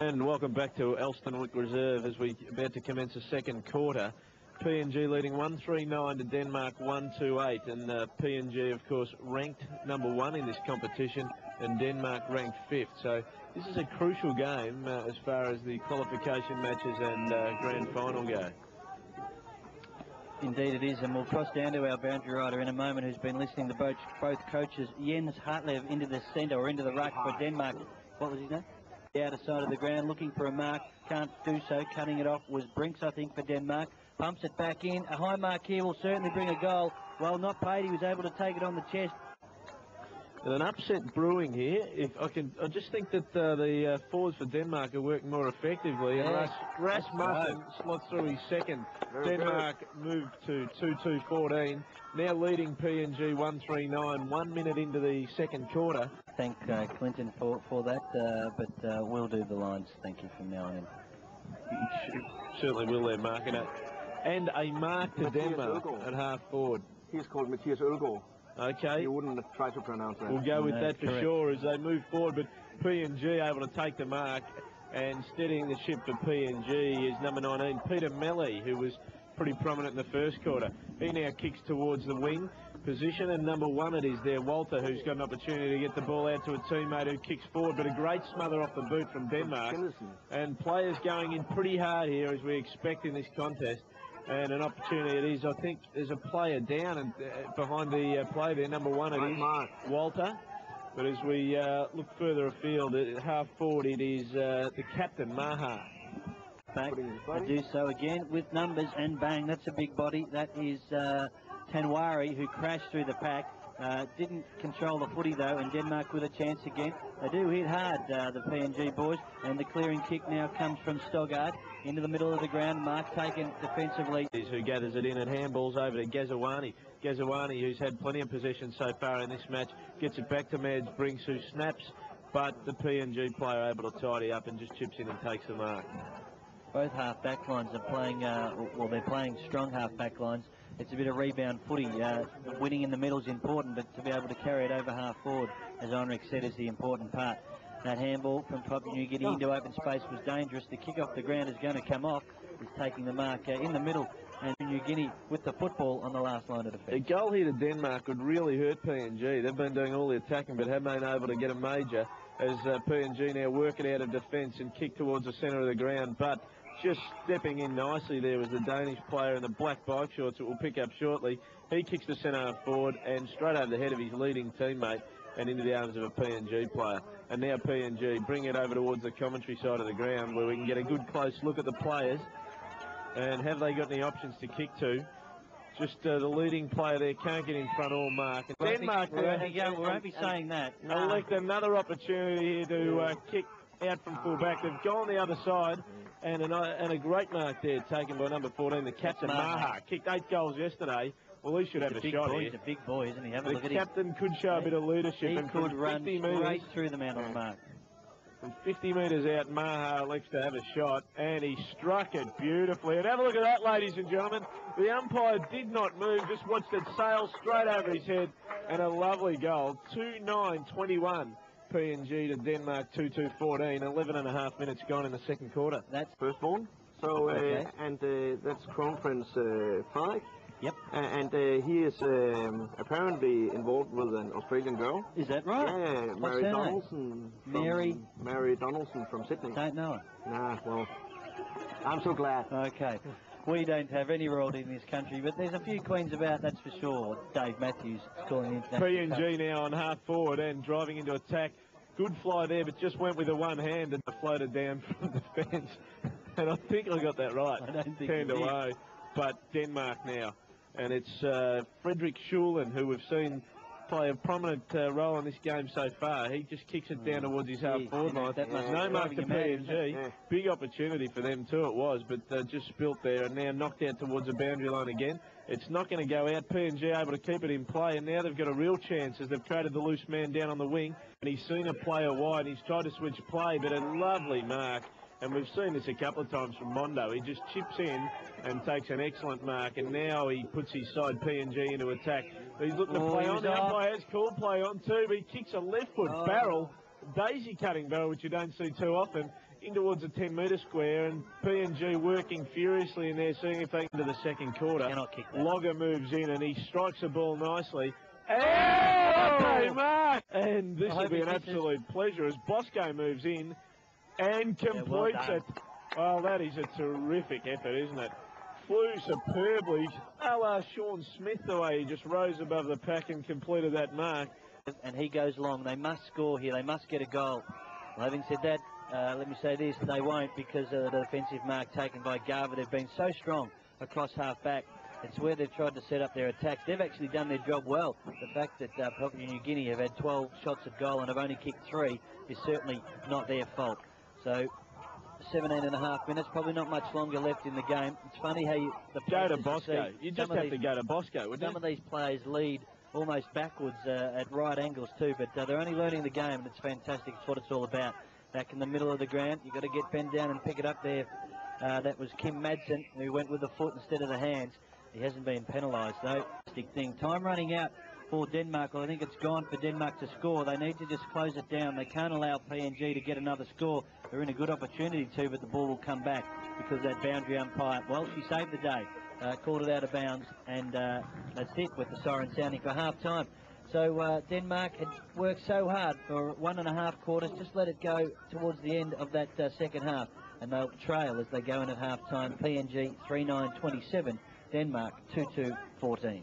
And welcome back to Elsternwick Reserve as we about to commence the second quarter. PNG leading 139 to Denmark 128, and PNG of course ranked #1 in this competition and Denmark ranked 5th. So this is a crucial game as far as the qualification matches and grand final go. Indeed it is, and we'll cross down to our boundary rider in a moment who's been listening to both coaches. Jens Hartlev into the centre or into the ruck for Denmark. What was his name? The outer side of the ground, looking for a mark, can't do so. Cutting it off was Brinks, I think, for Denmark. Pumps it back in. A high mark here will certainly bring a goal. Well, not paid. He was able to take it on the chest. And an upset brewing here. I just think that the forwards for Denmark are working more effectively. Yes. And Rasmussen slots through his second. Denmark moved to 2-2-14. Now leading PNG 139, 1 minute into the second quarter. Thank Clinton for that, but we'll do the lines. Thank you from now on in. Certainly will there, Mark. And a mark to Mathias Denmark Ølgaard. at half forward. He's called Mathias Ølgaard. Okay. You wouldn't try to pronounce that. We'll go with that for correct. sure as they move forward, but PNG able to take the mark, and steadying the ship for PNG is number 19, Peter Melly, who was pretty prominent in the first quarter. He now kicks towards the wing position, and number 1 it is there, Walter, who's got an opportunity to get the ball out to a teammate who kicks forward, but a great smother off the boot from Denmark. And players going in pretty hard here as we expect in this contest. And an opportunity it is. I think there's a player down and behind the play there, number 1 it is, Walter. But as we look further afield, at half forward it is the captain, Maha. Back to do so again with numbers, and bang, that's a big body. That is Tanwari, who crashed through the pack. Didn't control the footy though, and Denmark with a chance again. They do hit hard, the PNG boys, and the clearing kick now comes from Stoggard into the middle of the ground. Mark taken defensively. Who gathers it in at handballs over to Gazawani. Gazawani, who's had plenty of possession so far in this match, gets it back to Mads Brinks, who snaps, but the PNG player able to tidy up and just chips in and takes the mark. Both half-back lines are playing, well, they're playing strong half-back lines. It's a bit of rebound footy. Winning in the middle is important, but to be able to carry it over half-forward, as Heinrich said, is the important part. That handball from Papua New Guinea into open space was dangerous. The kick off the ground is going to come off. He's taking the mark in the middle, and New Guinea with the football on the last line of defence. A goal here to Denmark would really hurt PNG. They've been doing all the attacking, but haven't been able to get a major as PNG now work it out of defence and kick towards the centre of the ground. But just stepping in nicely there was the Danish player in the black bike shorts that we'll pick up shortly. He kicks the centre forward and straight over the head of his leading teammate and into the arms of a PNG player. And now PNG bring it over towards the commentary side of the ground where we can get a good close look at the players. And have they got any options to kick to? Just the leading player there can't get in front or mark. And Denmark we won't be saying that. Elect another opportunity here to kick out from full back. They've gone the other side, and a great mark there taken by number 14, the captain Maha. Kicked 8 goals yesterday. Well, he should have a shot here. He's a big boy, isn't he? Have a look at him. The captain could show a bit of leadership. He and could run straight meters, through the man on the mark. From 50 metres out, Maha elects to have a shot, and he struck it beautifully. And have a look at that, ladies and gentlemen. The umpire did not move, just watched it sail straight over his head, and a lovely goal. 2-9-21. PNG to Denmark 2-2-14. 11 and a half minutes gone in the second quarter. That's firstborn. So and that's Crown Prince Frederik. Yep. And he is apparently involved with an Australian girl. Is that right? Yeah, Mary Donaldson. Mary Donaldson from Sydney. Don't know her. Nah, well, I'm so glad. Okay. We don't have any royalty in this country, but there's a few queens about, that's for sure. Dave Matthews is calling international. PNG now on half forward and driving into attack. Good fly there, but just went with the one hand and floated down from the fence. And I think I got that right. I don't think turned away. But Denmark now. And it's Frederik Schulen, who we've seen play a prominent role in this game so far. He just kicks it down towards his half-forward line. No mark to PNG. Yeah. Big opportunity for them too, it was, but just spilt there and now knocked out towards the boundary line again. It's not going to go out. PNG able to keep it in play, and now they've got a real chance as they've traded the loose man down on the wing, and he's seen a player wide. He's tried to switch play, but a lovely mark. And we've seen this a couple of times from Mondo. He just chips in and takes an excellent mark, and now he puts his side PNG into attack. He's looking to play on. The umpire has called play on too, but he kicks a left foot barrel, daisy cutting barrel, which you don't see too often, walking towards the 10-metre square, and PNG working furiously in there, seeing if they can into the second quarter. Cannot kick that. Logger moves in, and he strikes the ball nicely. And, Mark! And this will be an absolute pleasure as Bosco moves in and completes it. Well, that is a terrific effort, isn't it? Flew superbly, a la Sean Smith, the way he just rose above the pack and completed that mark. And he goes long. They must score here. They must get a goal. Well, having said that, let me say this, they won't, because of the defensive mark taken by Garver. They've been so strong across half-back. It's where they've tried to set up their attacks. They've actually done their job well. The fact that Papua New Guinea have had 12 shots at goal and have only kicked 3 is certainly not their fault. So 17.5 minutes, probably not much longer left in the game. It's funny how go to Bosco. You just have to go to Bosco, wouldn't you? Some of these players lead almost backwards at right angles too, but they're only learning the game, and it's fantastic. It's what it's all about. Back in the middle of the ground, you've got to get Ben down and pick it up there. That was Kim Madsen, who went with the foot instead of the hands. He hasn't been penalised though. Time running out for Denmark. Well, I think it's gone for Denmark to score. They need to just close it down. They can't allow PNG to get another score. They're in a good opportunity to, but the ball will come back because that boundary umpire, well, she saved the day. Called it out of bounds, and that's it with the siren sounding for half-time. So Denmark had worked so hard for 1.5 quarters. Just let it go towards the end of that second half, and they'll trail as they go in at half-time. PNG 3-9-27, Denmark 2-2-14.